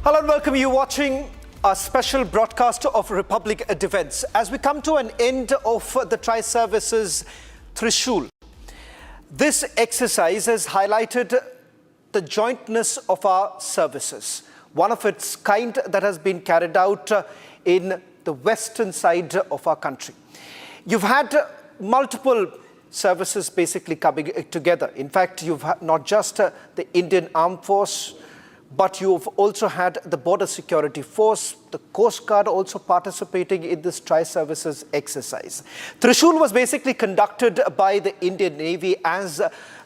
Hello and welcome. You watching a special broadcast of Republic Defence. As we come to an end of the Tri-Services Trishul, this exercise has highlighted the jointness of our services, one of its kind that has been carried out in the western side of our country. You've had multiple services basically coming together. In fact, you've had not just the Indian Armed Force, but you've also had the Border Security Force, the Coast Guard also participating in this Tri-Services exercise. Trishul was basically conducted by the Indian Navy as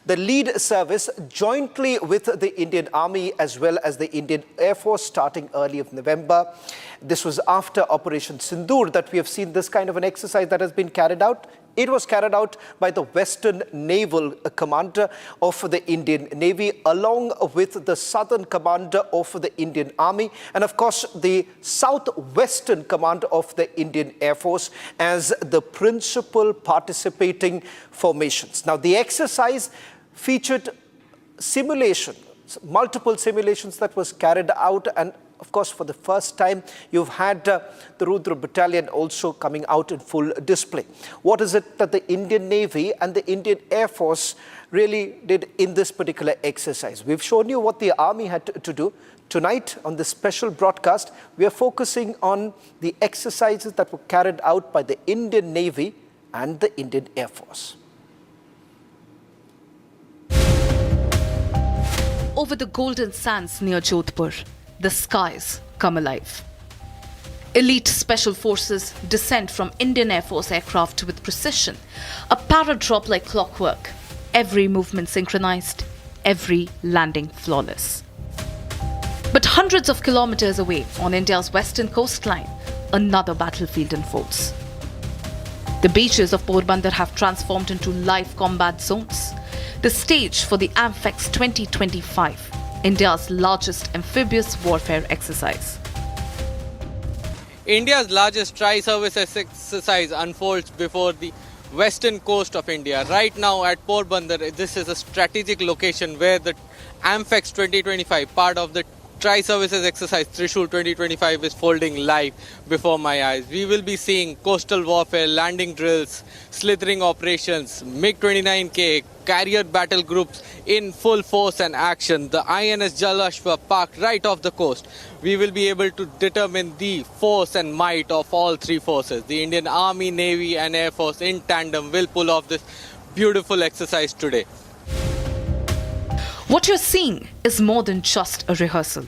the lead service jointly with the Indian Army as well as the Indian Air Force starting early of November. This was after Operation Sindoor that we have seen this kind of an exercise that has been carried out. It was carried out by the Western Naval Commander of the Indian Navy along with the Southern Commander of the Indian Army and of course the Southwestern Command of the Indian Air Force as the principal participating formations. Now the exercise featured simulation, multiple simulations that was carried out, and of course, for the first time, you've had the Rudra Battalion also coming out in full display. What is it that the Indian Navy and the Indian Air Force really did in this particular exercise? We've shown you what the Army had to do. Tonight, on this special broadcast, we are focusing on the exercises that were carried out by the Indian Navy and the Indian Air Force. Over the golden sands near Jodhpur, the skies come alive. Elite special forces descend from Indian Air Force aircraft with precision, a para-drop like clockwork, every movement synchronized, every landing flawless. But hundreds of kilometers away on India's western coastline, another battlefield unfolds. The beaches of Porbandar have transformed into live combat zones, the stage for the Amphibious 2025, India's largest amphibious warfare exercise. India's largest tri-service exercise unfolds before the western coast of India. Right now at Porbandar, this is a strategic location where the Amphibious 2025, part of the Tri-Services exercise Trishul 2025, is folding live before my eyes. We will be seeing coastal warfare, landing drills, slithering operations, MiG-29K, carrier battle groups in full force and action. The INS Jalashwa parked right off the coast. We will be able to determine the force and might of all three forces. The Indian Army, Navy and Air Force in tandem will pull off this beautiful exercise today. What you're seeing is more than just a rehearsal.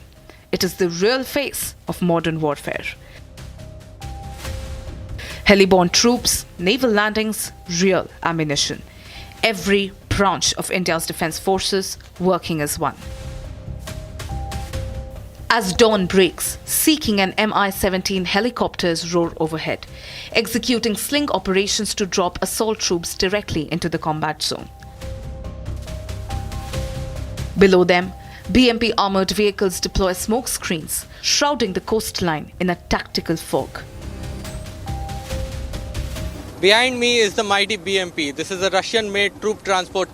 It is the real face of modern warfare. Heliborne troops, naval landings, real ammunition. Every branch of India's defense forces working as one. As dawn breaks, Sea-King and Mi-17 helicopters roar overhead, executing sling operations to drop assault troops directly into the combat zone. Below them, BMP armoured vehicles deploy smoke screens, shrouding the coastline in a tactical fog. Behind me is the mighty BMP. This is a Russian-made troop transport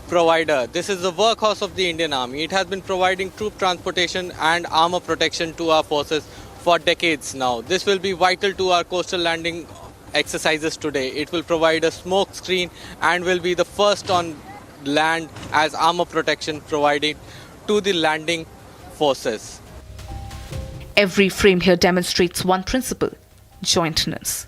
provider. This is the workhorse of the Indian Army. It has been providing troop transportation and armour protection to our forces for decades now. This will be vital to our coastal landing exercises today. It will provide a smoke screen and will be the first on land as armor protection provided to the landing forces. Every frame here demonstrates one principle: jointness.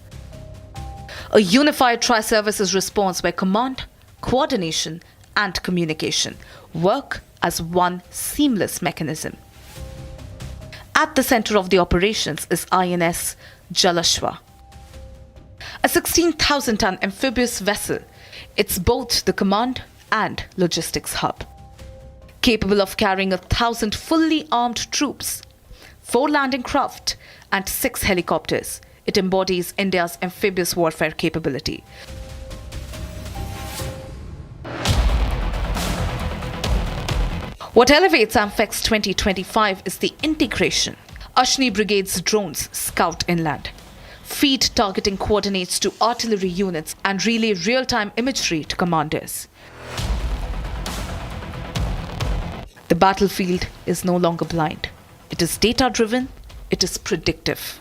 A unified tri-services response where command, coordination and communication work as one seamless mechanism. At the center of the operations is INS Jalashwa, a 16,000-ton amphibious vessel. It's both the command and logistics hub. Capable of carrying 1,000 fully armed troops, 4 landing craft and 6 helicopters, it embodies India's amphibious warfare capability. What elevates Amphibious 2025 is the integration. Ashni Brigade's drones scout inland, feed targeting coordinates to artillery units and relay real-time imagery to commanders. The battlefield is no longer blind. It is data-driven, it is predictive.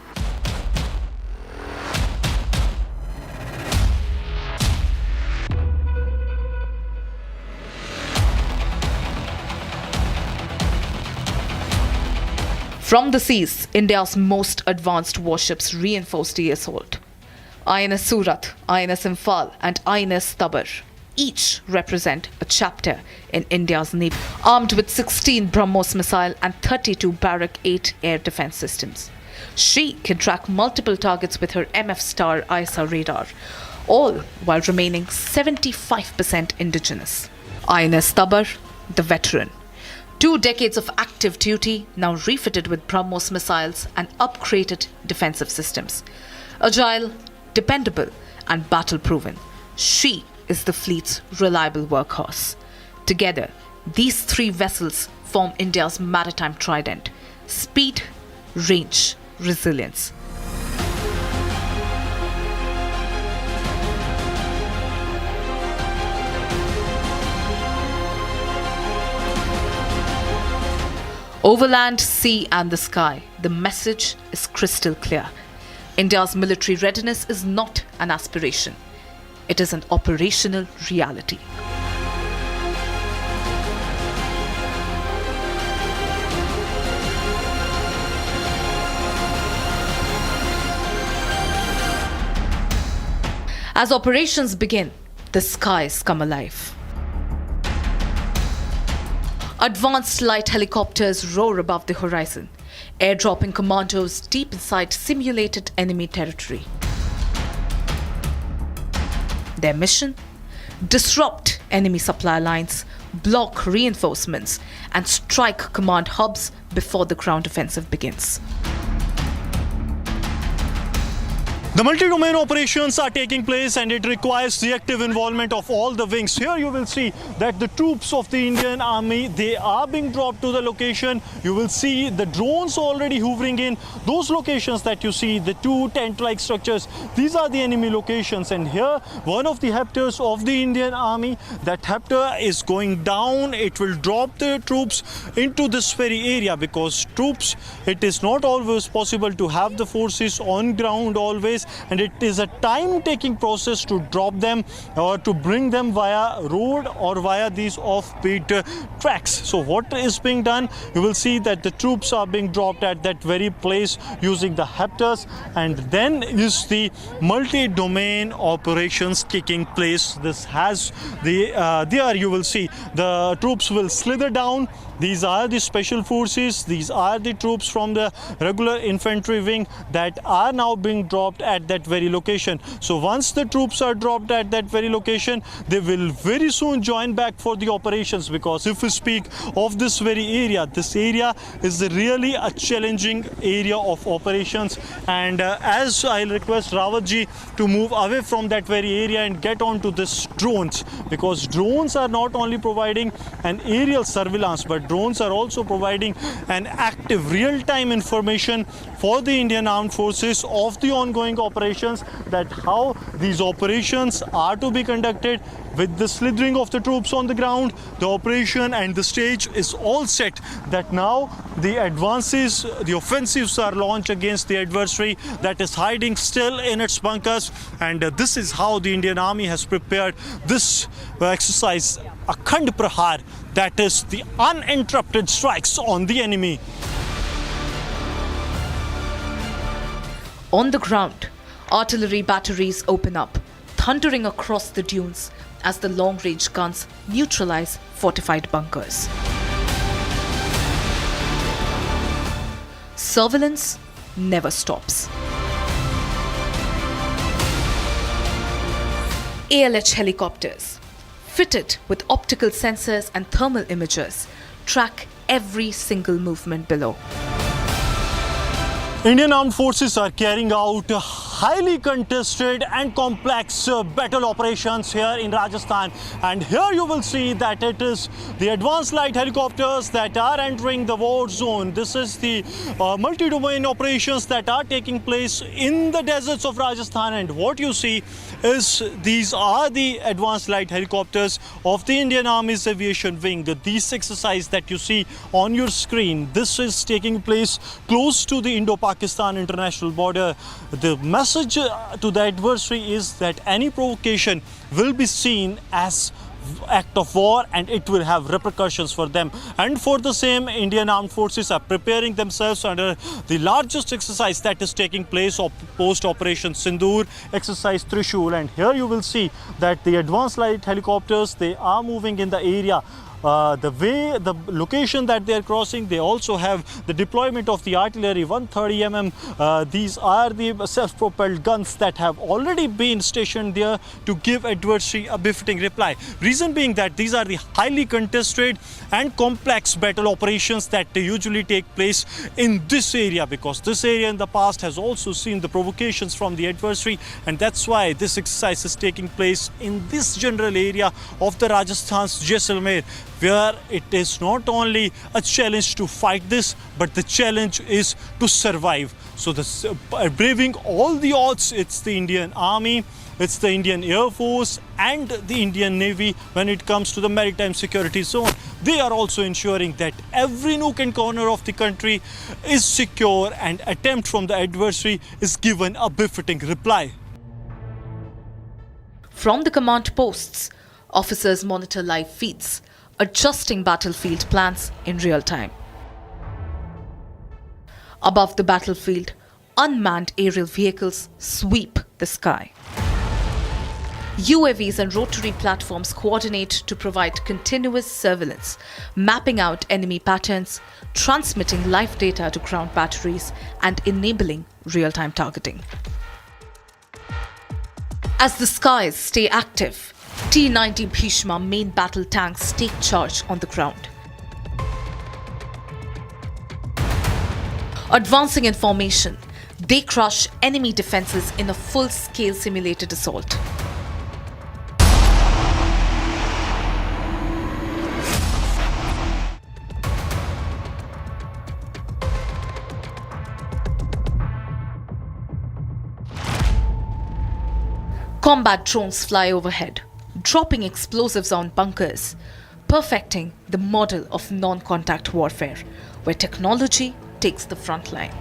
From the seas, India's most advanced warships reinforced the assault. INS Surat, INS Imphal and INS Tabar each represent a chapter in India's navy, armed with 16 BrahMos missile and 32 Barak 8 air defense systems. She can track multiple targets with her MF Star ISA radar, all while remaining 75% indigenous. INS Tabar, the veteran. 2 decades of active duty, now refitted with BrahMos missiles and upgraded defensive systems. Agile, dependable and battle-proven, she is the fleet's reliable workhorse. Together, these 3 vessels form India's maritime trident: speed, range, resilience. Overland, sea and the sky, the message is crystal clear. India's military readiness is not an aspiration. It is an operational reality. As operations begin, the skies come alive. Advanced light helicopters roar above the horizon, airdropping commandos deep inside simulated enemy territory. Their mission? Disrupt enemy supply lines, block reinforcements, and strike command hubs before the ground offensive begins. The multi-domain operations are taking place and it requires the active involvement of all the wings. Here you will see that the troops of the Indian Army, they are being dropped to the location. You will see the drones already hovering in. Those locations that you see, the 2 tent-like structures, these are the enemy locations. And here, one of the hepters of the Indian Army, that hepter is going down. It will drop the troops into this very area because troops, it is not always possible to have the forces on ground always. And it is a time-taking process to drop them or to bring them via road or via these off-beat tracks. So what is being done? You will see that the troops are being dropped at that very place using the hepters, and then is the multi-domain operations taking place. This has the there you will see the troops will slither down. These are the special forces. These are the troops from the regular infantry wing that are now being dropped at that very location. So once the troops are dropped at that very location, they will very soon join back for the operations, because if we speak of this very area, this area is really a challenging area of operations. And as I'll request Rawatji to move away from that very area and get on to this drones, because drones are not only providing an aerial surveillance, but drones are also providing an active real-time information for the Indian Armed Forces of the ongoing operations, that how these operations are to be conducted. With the slithering of the troops on the ground, the operation and the stage is all set, that now the advances, the offensives are launched against the adversary that is hiding still in its bunkers. And this is how the Indian Army has prepared this exercise, Akhand Prahar, that is the uninterrupted strikes on the enemy. On the ground, artillery batteries open up, thundering across the dunes as the long-range guns neutralize fortified bunkers. Surveillance never stops. ALH helicopters, fitted with optical sensors and thermal imagers, track every single movement below. Indian Armed Forces are carrying out highly contested and complex battle operations here in Rajasthan. And here you will see that it is the advanced light helicopters that are entering the war zone. This is the multi-domain operations that are taking place in the deserts of Rajasthan, and what you see is these are the advanced light helicopters of the Indian Army's aviation wing. These exercise that you see on your screen, this is taking place close to the Indo-Pakistan international border. The message to the adversary is that any provocation will be seen as act of war and it will have repercussions for them. And for the same, Indian armed forces are preparing themselves under the largest exercise that is taking place post Operation Sindoor, exercise Trishul. And here you will see that the advanced light helicopters, they are moving in the area. The location that they are crossing, they also have the deployment of the artillery 130 mm. These are the self-propelled guns that have already been stationed there to give adversary a befitting reply. Reason being that these are the highly contested and complex battle operations that usually take place in this area, because this area in the past has also seen the provocations from the adversary, and that's why this exercise is taking place in this general area of the Rajasthan's Jaisalmer, where it is not only a challenge to fight this, but the challenge is to survive. So braving all the odds, it's the Indian Army, it's the Indian Air Force and the Indian Navy when it comes to the maritime security zone. They are also ensuring that every nook and corner of the country is secure and attempt from the adversary is given a befitting reply. From the command posts, officers monitor live feeds, adjusting battlefield plans in real time. Above the battlefield, unmanned aerial vehicles sweep the sky. UAVs and rotary platforms coordinate to provide continuous surveillance, mapping out enemy patterns, transmitting live data to ground batteries, and enabling real-time targeting. As the skies stay active, T-90 Bhishma main battle tanks take charge on the ground. Advancing in formation, they crush enemy defenses in a full-scale simulated assault. Combat drones fly overhead, dropping explosives on bunkers, perfecting the model of non-contact warfare, where technology takes the front line.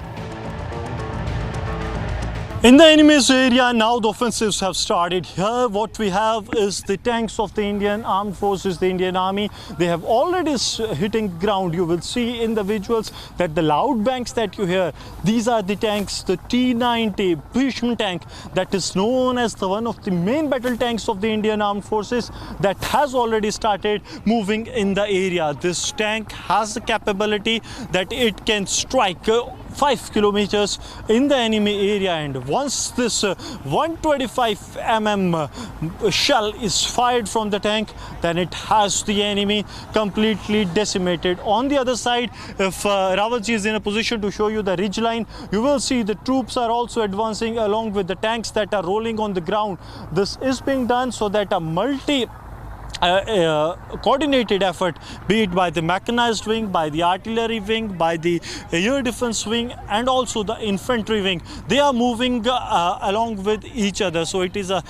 In the enemy's area, now the offensives have started. Here what we have is the tanks of the Indian Armed Forces, the Indian Army. They have already hitting ground. You will see in the visuals that the loud bangs that you hear, these are the tanks, the T-90 Bhishma tank that is known as the one of the main battle tanks of the Indian Armed Forces that has already started moving in the area. This tank has the capability that it can strike 5 kilometers in the enemy area, and once this 125 mm shell is fired from the tank, then it has the enemy completely decimated. On the other side, if Rawatji is in a position to show you the ridge line, you will see the troops are also advancing along with the tanks that are rolling on the ground. This is being done so that a coordinated effort, be it by the mechanized wing, by the artillery wing, by the air defense wing, and also the infantry wing, they are moving along with each other. So it is a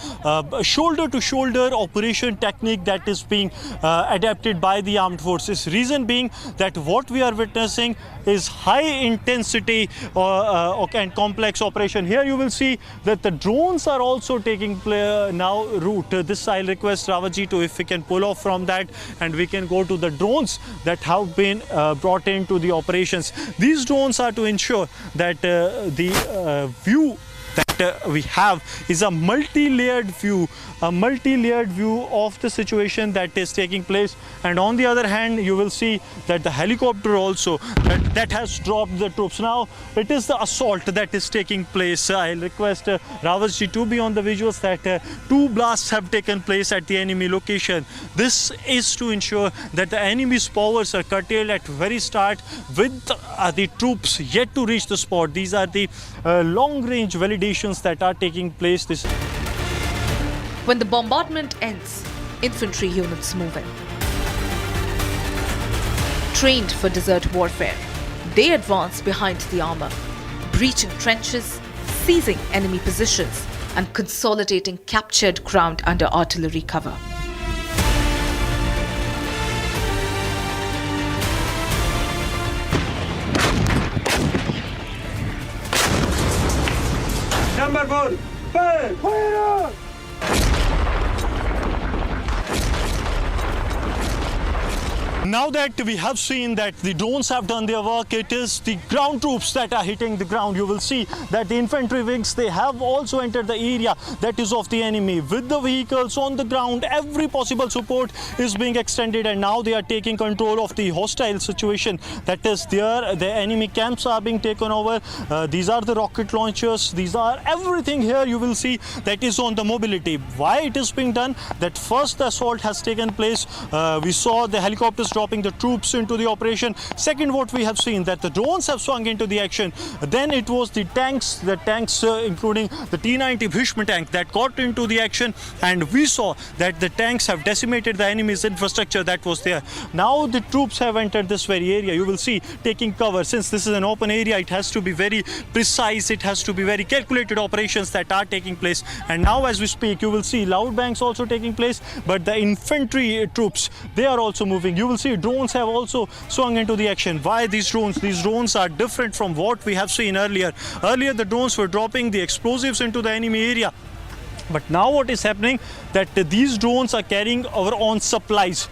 shoulder to shoulder operation technique that is being adapted by the armed forces. Reason being that what we are witnessing is high intensity and complex operation. Here you will see that the drones are also taking now route. This I'll request Rawatji to, if we can pull off from that, and we can go to the drones that have been brought into the operations. These drones are to ensure that the view that we have is a multi-layered view of the situation that is taking place. And on the other hand, you will see that the helicopter also that has dropped the troops. Now it is the assault that is taking place. I'll request Rawatji to be on the visuals that 2 blasts have taken place at the enemy location. This is to ensure that the enemy's powers are curtailed at very start, with the troops yet to reach the spot. These are the long-range validations operations that are taking place. When the bombardment ends, infantry units move in. Trained for desert warfare, they advance behind the armor, breaching trenches, seizing enemy positions, and consolidating captured ground under artillery cover. Number 4, fire! Now that we have seen that the drones have done their work, it is the ground troops that are hitting the ground. You will see that the infantry wings, they have also entered the area that is of the enemy. With the vehicles on the ground, every possible support is being extended, and now they are taking control of the hostile situation that is there. The enemy camps are being taken over. These are the rocket launchers. These are everything here. You will see that is on the mobility. Why it is being done? That first the assault has taken place. We saw the helicopters dropping the troops into the operation. Second, what we have seen, that the drones have swung into the action. Then it was the tanks including the T-90 Bhishma tank that got into the action, and we saw that the tanks have decimated the enemy's infrastructure that was there. Now the troops have entered this very area. You will see taking cover. Since this is an open area, it has to be very precise. It has to be very calculated operations that are taking place. And now as we speak, you will see loud bangs also taking place, but the infantry troops, they are also moving. You will see drones have also swung into the action. Why these drones? These drones are different from what we have seen earlier. Earlier the drones were dropping the explosives into the enemy area. But now what is happening, that these drones are carrying our own supplies.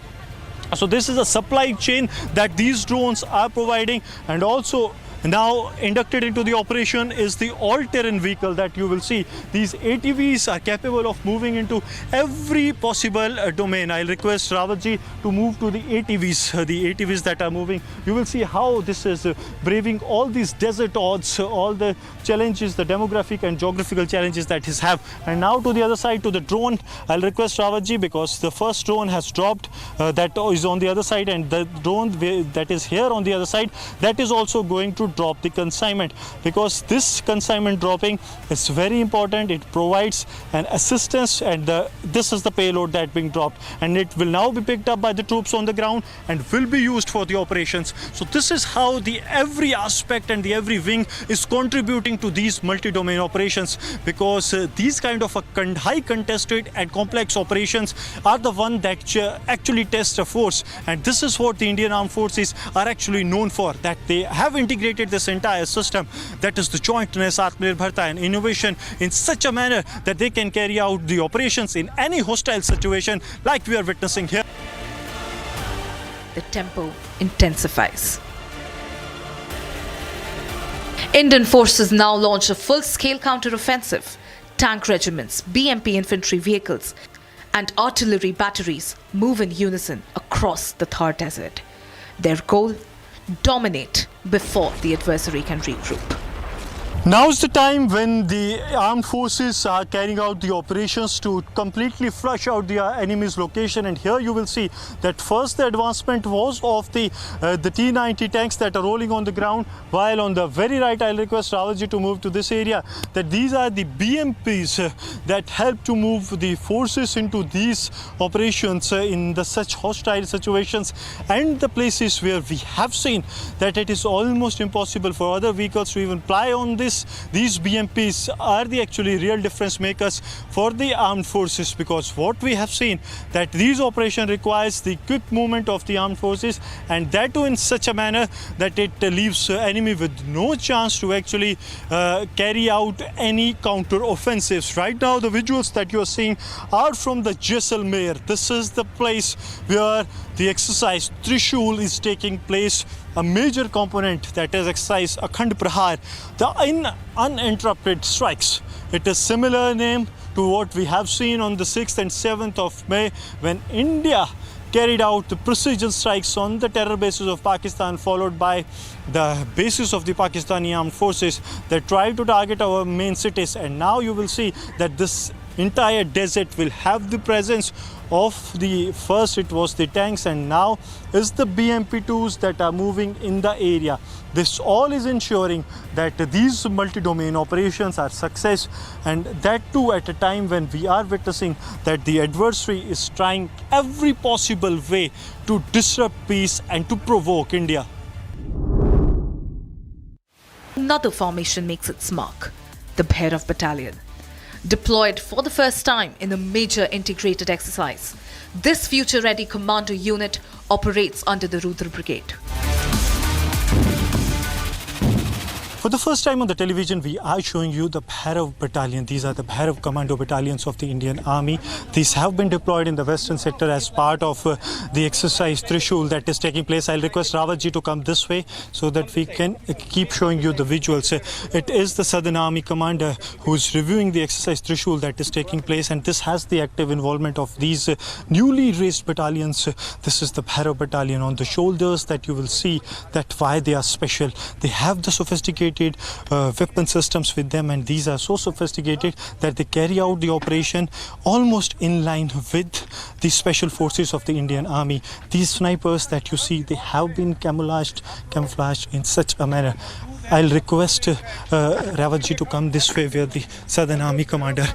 So this is a supply chain that these drones are providing. And also now inducted into the operation is the all-terrain vehicle that you will see. These ATVs are capable of moving into every possible domain. I'll request Rawatji to move to the ATVs that are moving. You will see how this is braving all these desert odds, all the challenges, the demographic and geographical challenges that is have. And now to the other side, to the drone, I'll request Rawatji, because the first drone has dropped, that is on the other side, and the drone that is here on the other side, that is also going to drop the consignment, because this consignment dropping is very important. It provides an assistance, and this is the payload that being dropped, and it will now be picked up by the troops on the ground and will be used for the operations. So this is how the every aspect and the every wing is contributing to these multi-domain operations, because these kind of high contested and complex operations are the one that actually test a force, and this is what the Indian Armed Forces are actually known for, that they have integrated this entire system, that is the jointness, Atmanirbharta and innovation, in such a manner that they can carry out the operations in any hostile situation like we are witnessing here. The tempo intensifies. Indian forces now launch a full-scale counter-offensive. Tank regiments, BMP infantry vehicles, and artillery batteries move in unison across the Thar Desert. Their goal: dominate before the adversary can regroup. Now is the time when the armed forces are carrying out the operations to completely flush out the enemy's location, and here you will see that first the advancement was of the T-90 tanks that are rolling on the ground, while on the very right, I'll request Rawatji to move to this area, that these are the BMPs that help to move the forces into these operations in such hostile situations and the places where we have seen that it is almost impossible for other vehicles to even fly on this. These BMPs are the actually real difference makers for the armed forces, because what we have seen, that these operations requires the quick movement of the armed forces, and that too in such a manner that it leaves enemy with no chance to actually carry out any counter offensives. Right now the visuals that you are seeing are from the Jaisalmer. This is the place where the exercise Trishul is taking place, a major component that is exercise Akhand Prahar, the uninterrupted strikes. It is similar name to what we have seen on the 6th and 7th of May when India carried out the precision strikes on the terror bases of Pakistan, followed by the bases of the Pakistani armed forces that tried to target our main cities. And now you will see that this entire desert will have the presence of the, first it was the tanks and now is the BMP-2s that are moving in the area. This all is ensuring that these multi-domain operations are success, and that too at a time when we are witnessing that the adversary is trying every possible way to disrupt peace and to provoke India. Another formation makes its mark, the Bhairav Battalion. Deployed for the first time in a major integrated exercise, this future-ready commando unit operates under the Rudra Brigade. For the first time on the television, we are showing you the Bhairav Battalion. These are the Bhairav Commando Battalions of the Indian Army. These have been deployed in the western sector as part of the exercise Trishul that is taking place. I'll request Rawat ji to come this way so that we can keep showing you the visuals. It is the Southern Army commander who is reviewing the exercise Trishul that is taking place, and this has the active involvement of these newly raised battalions. This is the Bhairav Battalion. On the shoulders that you will see that why they are special. They have the sophisticated weapon systems with them, and these are so sophisticated that they carry out the operation almost in line with the special forces of the Indian Army. These snipers that you see, they have been camouflaged in such a manner. I'll request Rawat ji to come this way where the Southern Army commander.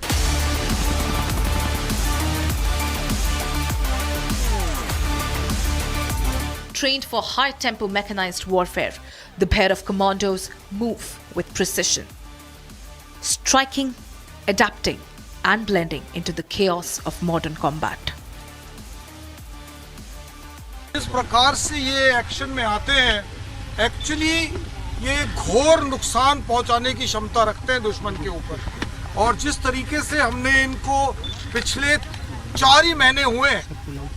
Trained for high-tempo mechanized warfare, the Bhairav commandos move with precision, striking, adapting and blending into the chaos of modern combat. इस प्रकार से ये action में आते हैं, actually ये घोर नुकसान पहुंचाने की क्षमता रखते हैं दुश्मन के ऊपर, और जिस तरीके से हमने इनको पिछले 4 ही महीने हुए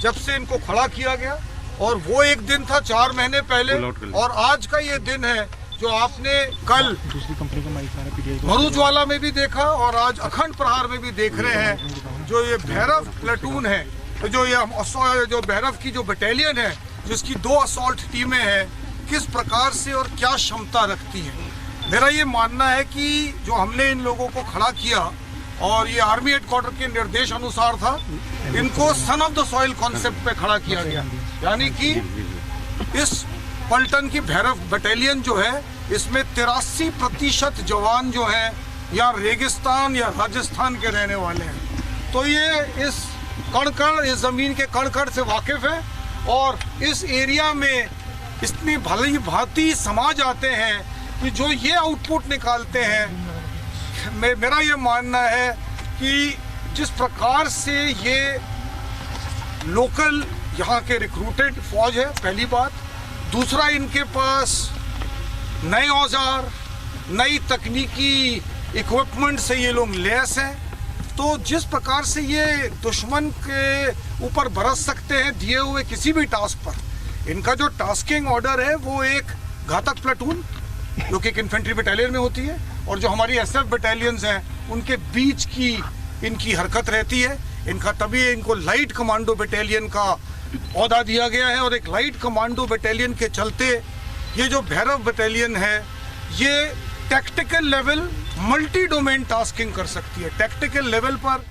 जब से इनको खड़ा किया गया, और वो एक दिन था 4 महीने पहले, और आज का ये दिन है जो आपने कल भरूच वाला में भी देखा और आज अखंड प्रहार में भी देख रहे हैं। जो ये भैरव प्लेटून है, जो भैरव की जो बटालियन है, जिसकी 2 असॉल्ट टीमें हैं, किस प्रकार से और क्या क्षमता रखती है। मेरा ये मानना है कि जो हमने इन लोगों को खड़ा किया, और ये आर्मी हेडक्वार्टर के निर्देश अनुसार था, इनको son of the soil concept पे खड़ा किया गया, यानी कि इस पलटन की भैरव बटालियन जो है, इसमें 83% जवान जो हैं या रेगिस्तान या राजस्थान के रहने वाले हैं। तो ये इस कण-कण, इस ज़मीन के कण-कण से वाकिफ़ है, और इस एरिया में इतनी भली भांति समाज आते हैं कि जो ये आउटपुट निकालते हैं, मेरा ये मानना है कि जिस प्रकार से ये लोकल यहाँ के रिक्रूटेड फौज है, पहली बात। दूसरा, इनके पास नए औजार, नई तकनीकी इक्विपमेंट से ये लोग लैस हैं। तो जिस प्रकार से ये दुश्मन के ऊपर बरस सकते हैं दिए हुए किसी भी टास्क पर, इनका जो टास्किंग ऑर्डर है वो एक घातक प्लेटून जो कि एक इन्फेंट्री बटालियन में होती है, और जो हमारी SF बटालियंस हैं उनके बीच की इनकी हरकत रहती है। इनका तभी इनको लाइट कमांडो बटालियन का ओहदा दिया गया है, और एक लाइट कमांडो बटालियन के चलते ये जो भैरव बटालियन है, ये tactical level multi domain tasking कर सकती है। टैक्टिकल लेवल पर